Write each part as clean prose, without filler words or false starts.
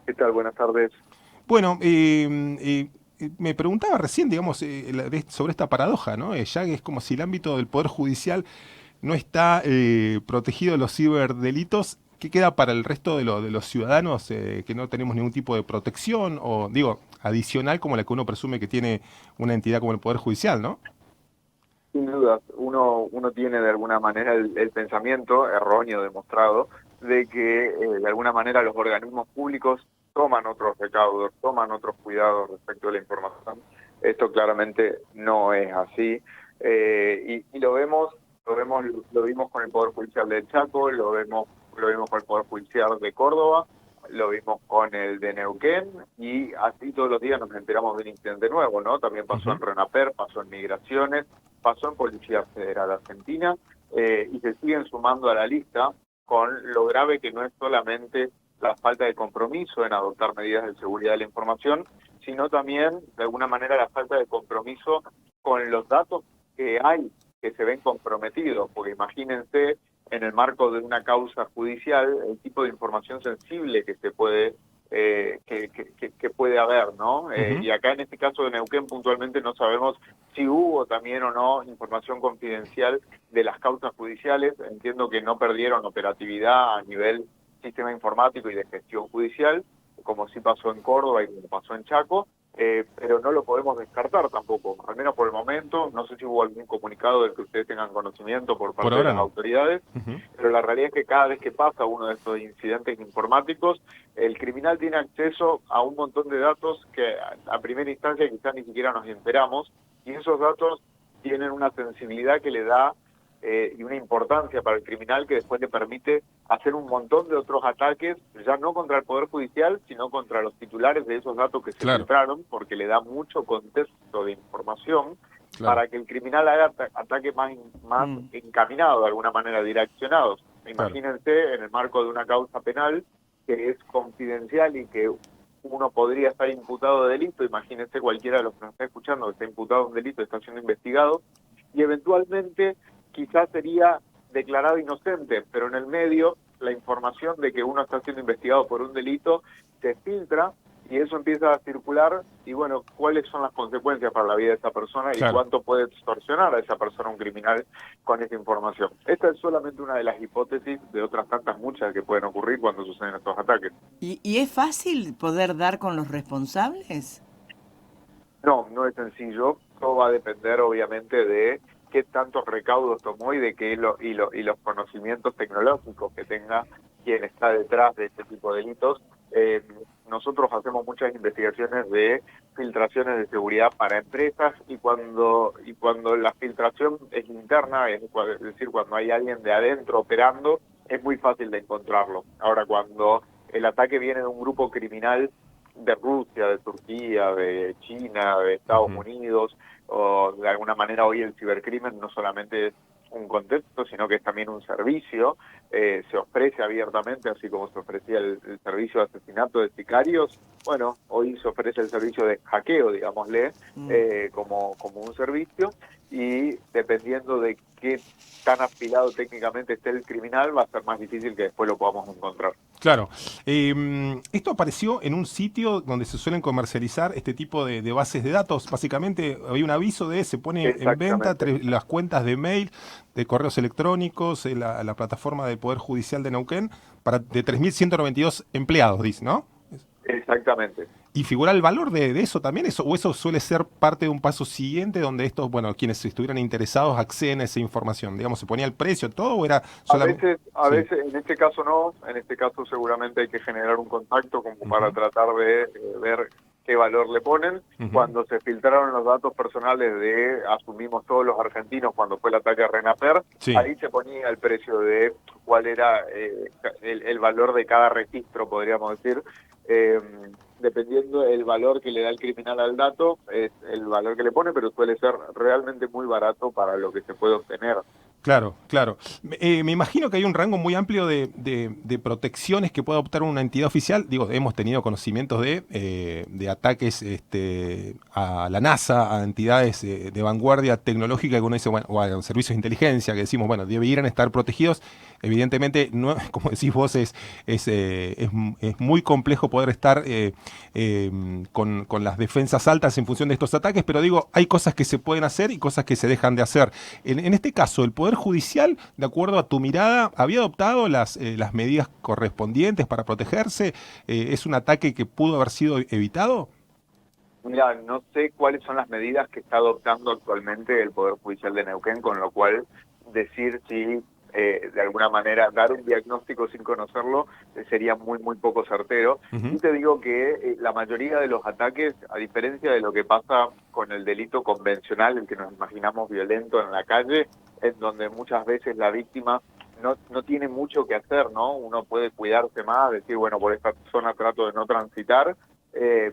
¿Qué tal? Buenas tardes. Bueno, me preguntaba recién, digamos, sobre esta paradoja, ¿no? Ya que es como si el ámbito del Poder Judicial no está protegido de los ciberdelitos. ¿Qué queda para el resto de los ciudadanos que no tenemos ningún tipo de protección o, digo, adicional como la que uno presume que tiene una entidad como el Poder Judicial, ¿no? Sin dudas, uno tiene de alguna manera el pensamiento erróneo demostrado de que de alguna manera los organismos públicos toman otros recaudos, toman otros cuidados respecto a la información. Esto claramente no es así. Y lo vimos con el Poder Judicial del Chaco, lo vimos con el Poder Judicial de Córdoba, lo vimos con el de Neuquén, y así todos los días nos enteramos de un incidente nuevo, ¿no? También pasó Ujú. en RENAPER, pasó en Migraciones, pasó en Policía Federal Argentina, y se siguen sumando a la lista con lo grave que no es solamente la falta de compromiso en adoptar medidas de seguridad de la información, sino también, de alguna manera, la falta de compromiso con los datos que hay, que se ven comprometidos, porque imagínense, en el marco de una causa judicial, el tipo de información sensible que se puede que puede haber, ¿no? Ujú. Y acá en este caso de Neuquén puntualmente no sabemos si hubo también o no información confidencial de las causas judiciales. Entiendo que no perdieron operatividad a nivel sistema informático y de gestión judicial, como sí pasó en Córdoba y como pasó en Chaco, pero no lo podemos descartar tampoco, al menos por el momento. No sé si hubo algún comunicado del que ustedes tengan conocimiento por Por parte de ahora las no. autoridades, Ujú. pero la realidad es que cada vez que pasa uno de estos incidentes informáticos, el criminal tiene acceso a un montón de datos que a primera instancia quizás ni siquiera nos enteramos, y esos datos tienen una sensibilidad que le da y una importancia para el criminal que después le permite hacer un montón de otros ataques, ya no contra el Poder Judicial, sino contra los titulares de esos datos que se Claro, filtraron, porque le da mucho contexto de información claro, para que el criminal haga ataques más Mm. encaminados, de alguna manera direccionados. claro. Imagínense en el marco de una causa penal que es confidencial y que uno podría estar imputado de delito. Imagínense cualquiera de los que nos está escuchando que está imputado de un delito, está siendo investigado, y eventualmente quizás sería declarado inocente, pero en el medio la información de que uno está siendo investigado por un delito se filtra, y eso empieza a circular. Y bueno, ¿cuáles son las consecuencias para la vida de esa persona y Claro. cuánto puede extorsionar a esa persona un criminal con esa información? Esta es solamente una de las hipótesis de otras tantas muchas que pueden ocurrir cuando suceden estos ataques. ¿Y es fácil poder dar con los responsables? No, no es sencillo. Todo va a depender, obviamente, de qué tantos recaudos tomó y de y los conocimientos tecnológicos que tenga quien está detrás de este tipo de delitos. Eh, Nosotros hacemos muchas investigaciones de filtraciones de seguridad para empresas, y cuando la filtración es interna, es decir, cuando hay alguien de adentro operando, es muy fácil de encontrarlo. Ahora, cuando el ataque viene de un grupo criminal de Rusia, de Turquía, de China, de Estados Ujú. Unidos, o de alguna manera hoy el cibercrimen no solamente es un contexto, sino que es también un servicio. Se ofrece abiertamente, así como se ofrecía el servicio de asesinato de sicarios. Bueno, hoy se ofrece el servicio de hackeo, digámosle, Mm. como un servicio, y dependiendo de qué tan afilado técnicamente esté el criminal, va a ser más difícil que después lo podamos encontrar. Claro. Esto apareció en un sitio donde se suelen comercializar este tipo de bases de datos. Básicamente había un aviso de se pone en venta Exactamente. las cuentas de mail, de correos electrónicos, la plataforma del Poder Judicial de Neuquén, para de 3.192 empleados, dice, ¿no? Exactamente. ¿Y figura el valor de eso también? Eso, ¿o eso suele ser parte de un paso siguiente donde estos, bueno, quienes estuvieran interesados acceden a esa información? Digamos, ¿se ponía el precio, todo o era solamente...? A Sí. veces, en este caso no, en este caso seguramente hay que generar un contacto como para Ujú. tratar de ver qué valor le ponen. Ujú. Cuando se filtraron los datos personales de, asumimos todos los argentinos, cuando fue el ataque a Renaper, Sí. ahí se ponía el precio de cuál era el valor de cada registro, podríamos decir. Eh, Dependiendo del valor que le da el criminal al dato, es el valor que le pone, pero suele ser realmente muy barato para lo que se puede obtener. Claro, claro. Me imagino que hay un rango muy amplio de protecciones que puede optar una entidad oficial. Digo, hemos tenido conocimientos de ataques a la NASA, a entidades de vanguardia tecnológica que uno dice, bueno, o a servicios de inteligencia que decimos, bueno, deberían estar protegidos. evidentemente, no, como decís vos, es muy complejo poder estar con las defensas altas en función de estos ataques, pero digo, hay cosas que se pueden hacer y cosas que se dejan de hacer. En este caso, el Poder Judicial, de acuerdo a tu mirada, ¿había adoptado las medidas correspondientes para protegerse? ¿Es un ataque que pudo haber sido evitado? Mira, no sé cuáles son las medidas que está adoptando actualmente el Poder Judicial de Neuquén, con lo cual decir si de alguna manera dar un diagnóstico sin conocerlo sería muy poco certero. Y te digo que la mayoría de los ataques, a diferencia de lo que pasa con el delito convencional, el que nos imaginamos violento en la calle, en donde muchas veces la víctima no tiene mucho que hacer, ¿no? Uno puede cuidarse más, decir, bueno, por esta zona trato de no transitar,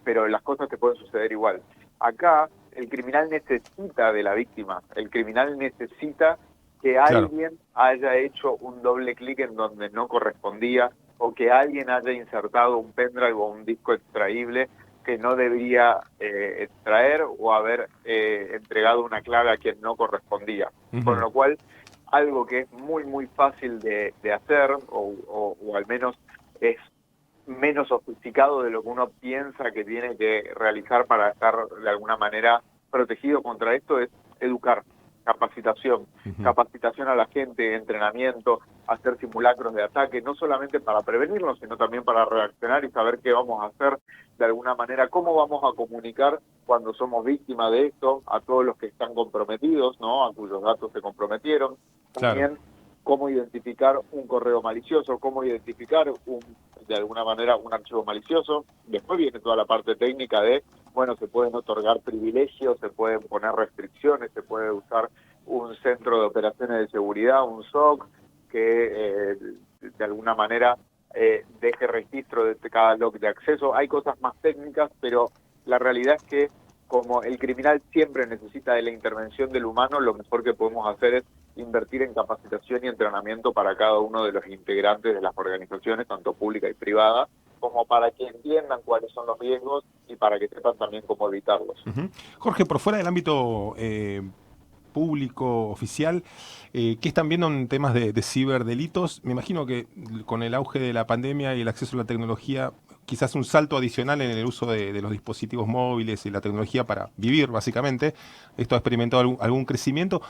pero las cosas te pueden suceder igual. Acá el criminal necesita de la víctima, el criminal necesita que Claro. alguien haya hecho un doble clic en donde no correspondía, o que alguien haya insertado un pendrive o un disco extraíble que no debería extraer, o haber entregado una clave a quien no correspondía. Con lo cual, algo que es muy fácil de hacer, o al menos es menos sofisticado de lo que uno piensa que tiene que realizar para estar de alguna manera protegido contra esto, es educar, capacitación a la gente, entrenamiento, hacer simulacros de ataque, no solamente para prevenirnos, sino también para reaccionar y saber qué vamos a hacer de alguna manera, cómo vamos a comunicar cuando somos víctimas de esto a todos los que están comprometidos, ¿no? A cuyos datos se comprometieron. Claro. También cómo identificar un correo malicioso, cómo identificar de alguna manera un archivo malicioso. Después viene toda la parte técnica de, bueno, se pueden otorgar privilegios, se pueden poner restricciones, se puede usar un centro de operaciones de seguridad, un SOC, que de alguna manera deje registro de cada log de acceso. Hay cosas más técnicas, pero la realidad es que como el criminal siempre necesita de la intervención del humano, lo mejor que podemos hacer es invertir en capacitación y entrenamiento para cada uno de los integrantes de las organizaciones, tanto pública y privada, como para que entiendan cuáles son los riesgos y para que sepan también cómo evitarlos. Jorge, por fuera del ámbito público, oficial, ¿qué están viendo en temas de ciberdelitos? Me imagino que con el auge de la pandemia y el acceso a la tecnología, quizás un salto adicional en el uso de los dispositivos móviles y la tecnología para vivir, básicamente. ¿Esto ha experimentado algún crecimiento?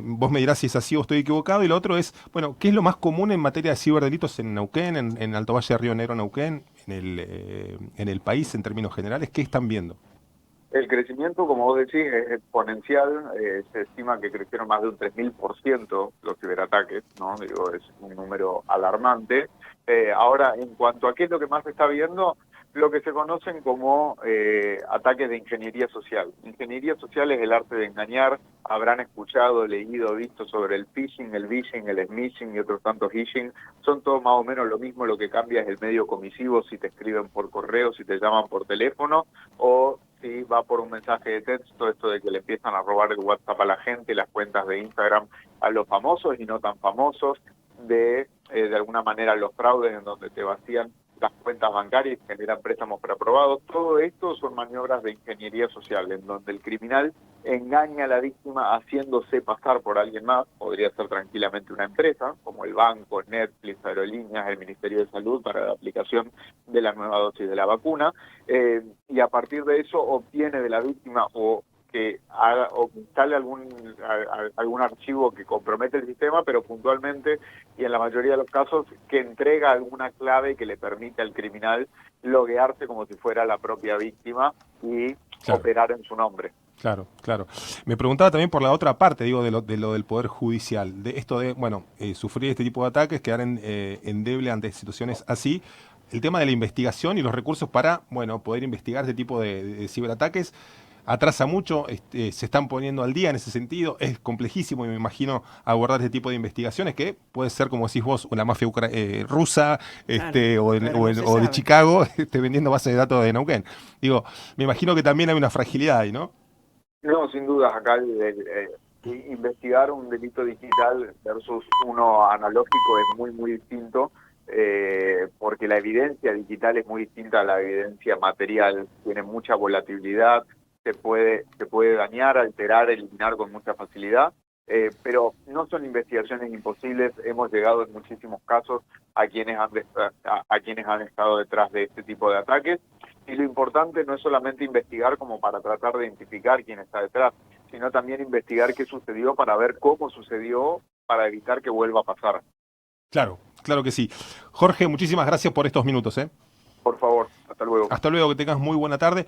Vos me dirás si es así o estoy equivocado. Y lo otro es, bueno, ¿qué es lo más común en materia de ciberdelitos en Neuquén, en Alto Valle de Río Negro, Neuquén, en el país en términos generales? ¿Qué están viendo? El crecimiento, como vos decís, es exponencial. Se estima que crecieron más de un 3000% los ciberataques, ¿no? Digo, es un número alarmante. Ahora, en cuanto a qué es lo que más se está viendo, lo que se conocen como ataques de ingeniería social. Ingeniería social es el arte de engañar. Habrán escuchado, leído, visto sobre el phishing, el vishing, el smishing y otros tantos phishing. Son todos más o menos lo mismo, lo que cambia es el medio comisivo, si te escriben por correo, si te llaman por teléfono, o si va por un mensaje de texto, esto de que le empiezan a robar el WhatsApp a la gente, las cuentas de Instagram a los famosos y no tan famosos, de alguna manera los fraudes en donde te vacían las cuentas bancarias y generan préstamos preaprobados. Todo esto son maniobras de ingeniería social, en donde el criminal engaña a la víctima haciéndose pasar por alguien más. Podría ser tranquilamente una empresa, como el banco, Netflix, aerolíneas, el Ministerio de Salud para la aplicación de la nueva dosis de la vacuna, y a partir de eso obtiene de la víctima o que haga o instale algún archivo que compromete el sistema, pero puntualmente y en la mayoría de los casos que entrega alguna clave que le permite al criminal loguearse como si fuera la propia víctima y Claro. operar en su nombre. Claro, claro. Me preguntaba también por la otra parte, digo, de lo del Poder Judicial, de esto de, bueno, sufrir este tipo de ataques, quedar endeble ante situaciones así. El tema de la investigación y los recursos para, bueno, poder investigar este tipo de ciberataques atrasa mucho, se están poniendo al día en ese sentido, es complejísimo y me imagino abordar este tipo de investigaciones que puede ser, como decís vos, una mafia rusa Claro, pero no se o de sabe. Chicago vendiendo bases de datos de Neuquén. Digo, me imagino que también hay una fragilidad ahí, ¿no? No, sin dudas, acá investigar un delito digital versus uno analógico es muy distinto, porque la evidencia digital es muy distinta a la evidencia material, tiene mucha volatilidad, se puede dañar, alterar, eliminar con mucha facilidad. pero no son investigaciones imposibles. Hemos llegado en muchísimos casos a quienes han estado detrás de este tipo de ataques, y lo importante no es solamente investigar como para tratar de identificar quién está detrás, sino también investigar qué sucedió para ver cómo sucedió, para evitar que vuelva a pasar. Claro, claro que sí. Jorge, muchísimas gracias por estos minutos, ¿eh? Por favor, hasta luego. Hasta luego, que tengas muy buena tarde.